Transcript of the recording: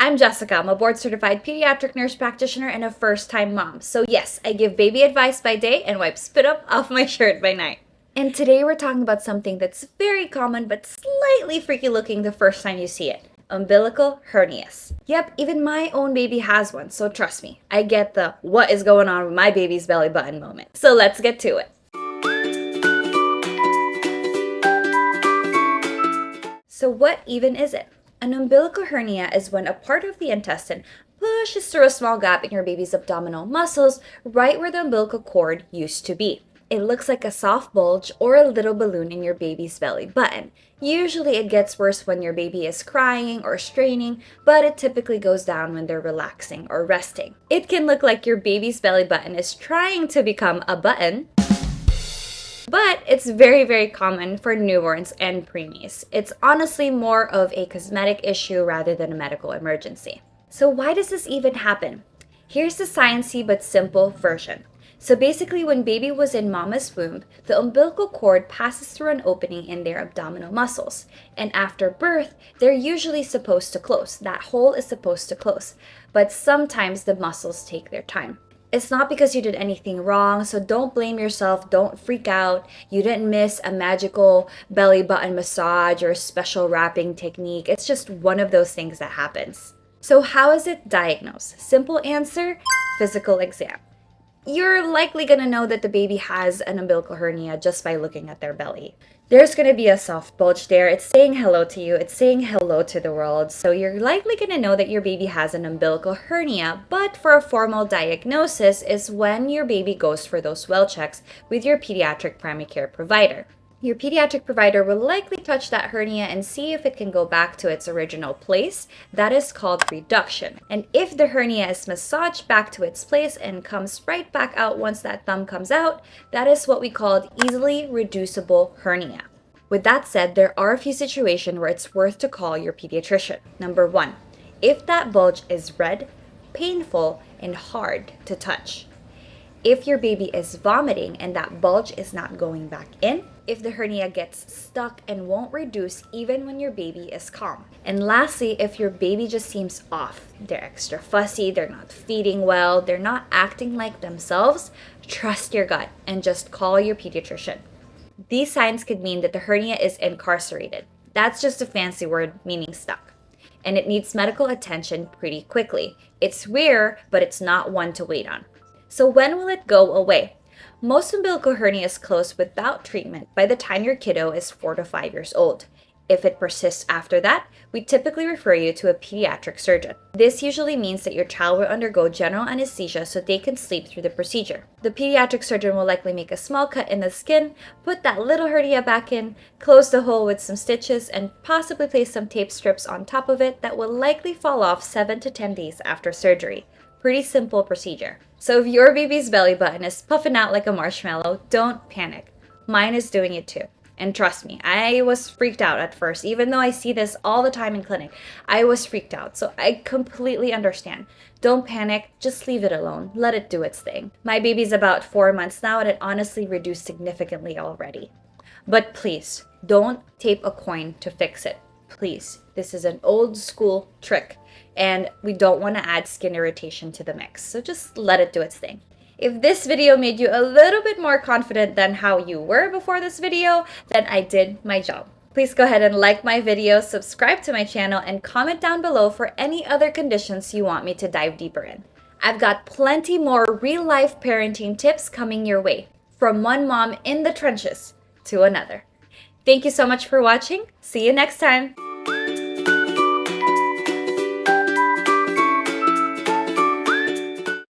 I'm Jessica. I'm a board-certified pediatric nurse practitioner and a first-time mom. So yes, I give baby advice by day and wipe spit up off my shirt by night. And today we're talking about something that's very common but slightly freaky looking the first time you see it. Umbilical hernias. Yep, even my own baby has one, so trust me, I get the what is going on with my baby's belly button moment. So let's get to it. So what even is it? An umbilical hernia is when a part of the intestine pushes through a small gap in your baby's abdominal muscles right where the umbilical cord used to be. It looks like a soft bulge or a little balloon in your baby's belly button. Usually it gets worse when your baby is crying or straining, but it typically goes down when they're relaxing or resting. It can look like your baby's belly button is trying to become a button, but it's very, very common for newborns and preemies. It's honestly more of a cosmetic issue rather than a medical emergency. So why does this even happen? Here's the sciencey but simple version. So basically, when baby was in mama's womb, the umbilical cord passes through an opening in their abdominal muscles. And after birth, they're usually supposed to close. That hole is supposed to close. But sometimes the muscles take their time. It's not because you did anything wrong, so don't blame yourself, don't freak out. You didn't miss a magical belly button massage or a special wrapping technique. It's just one of those things that happens. So how is it diagnosed? Simple answer, physical exam. You're likely going to know that the baby has an umbilical hernia just by looking at their belly. There's going to be a soft bulge there. It's saying hello to you. It's saying hello to the world. So you're likely going to know that your baby has an umbilical hernia. But for a formal diagnosis is when your baby goes for those well checks with your pediatric primary care provider. Your pediatric provider will likely touch that hernia and see if it can go back to its original place. That is called reduction. And if the hernia is massaged back to its place and comes right back out once that thumb comes out, that is what we call easily reducible hernia. With that said, there are a few situations where it's worth to call your pediatrician. Number 1, if that bulge is red, painful, and hard to touch. If your baby is vomiting and that bulge is not going back in. If the hernia gets stuck and won't reduce even when your baby is calm. And lastly, if your baby just seems off, they're extra fussy, they're not feeding well, they're not acting like themselves, trust your gut and just call your pediatrician. These signs could mean that the hernia is incarcerated. That's just a fancy word meaning stuck. And it needs medical attention pretty quickly. It's rare, but it's not one to wait on. So when will it go away? Most umbilical hernias close without treatment by the time your kiddo is 4 to 5 years old. If it persists after that, we typically refer you to a pediatric surgeon. This usually means that your child will undergo general anesthesia so they can sleep through the procedure. The pediatric surgeon will likely make a small cut in the skin, put that little hernia back in, close the hole with some stitches, and possibly place some tape strips on top of it that will likely fall off 7 to 10 days after surgery. Pretty simple procedure. So if your baby's belly button is puffing out like a marshmallow, don't panic. Mine is doing it too. And trust me, I was freaked out at first. Even though I see this all the time in clinic, I was freaked out. So I completely understand. Don't panic, just leave it alone. Let it do its thing. My baby's about 4 months now and it honestly reduced significantly already. But please, don't tape a coin to fix it. Please, this is an old school trick. And we don't want to add skin irritation to the mix. So just let it do its thing. If this video made you a little bit more confident than how you were before this video, then I did my job. Please go ahead and like my video, subscribe to my channel, and comment down below for any other conditions you want me to dive deeper in. I've got plenty more real-life parenting tips coming your way, from one mom in the trenches to another. Thank you so much for watching. See you next time.